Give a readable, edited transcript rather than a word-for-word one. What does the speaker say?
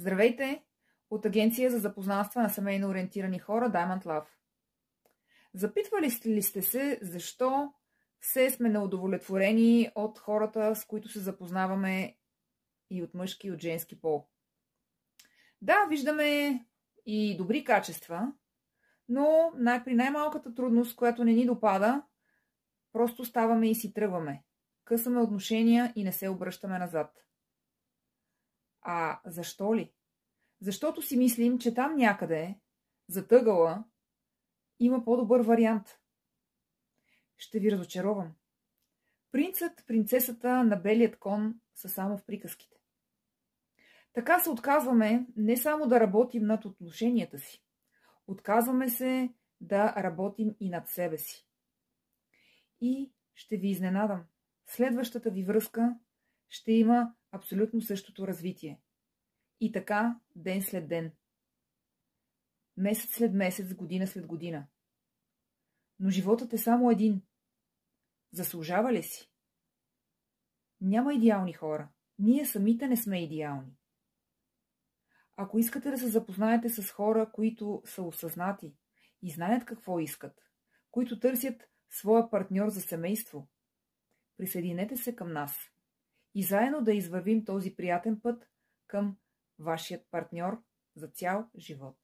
Здравейте! От Агенция за запознанства на семейно ориентирани хора Diamond Love. Запитвали ли сте се защо все сме неудовлетворени от хората, с които се запознаваме и от мъжки и от женски пол? Да, виждаме и добри качества, но при най-малката трудност, която не ни допада, просто ставаме и си тръгваме. Късаме отношения и не се обръщаме назад. А защо ли? Защото си мислим, че там някъде, зад ъгъла, има по-добър вариант. Ще ви разочаровам. Принцът, принцесата на белият кон са само в приказките. Така се отказваме не само да работим над отношенията си. Отказваме се да работим и над себе си. И ще ви изненадам. Следващата ви връзка ще има абсолютно същото развитие. И така, ден след ден. Месец след месец, година след година. Но животът е само един. Заслужава ли си? Няма идеални хора. Ние самите не сме идеални. Ако искате да се запознаете с хора, които са осъзнати и знаят какво искат, които търсят своя партньор за семейство, присъединете се към нас и заедно да извървим този приятен път към вашият партньор за цял живот.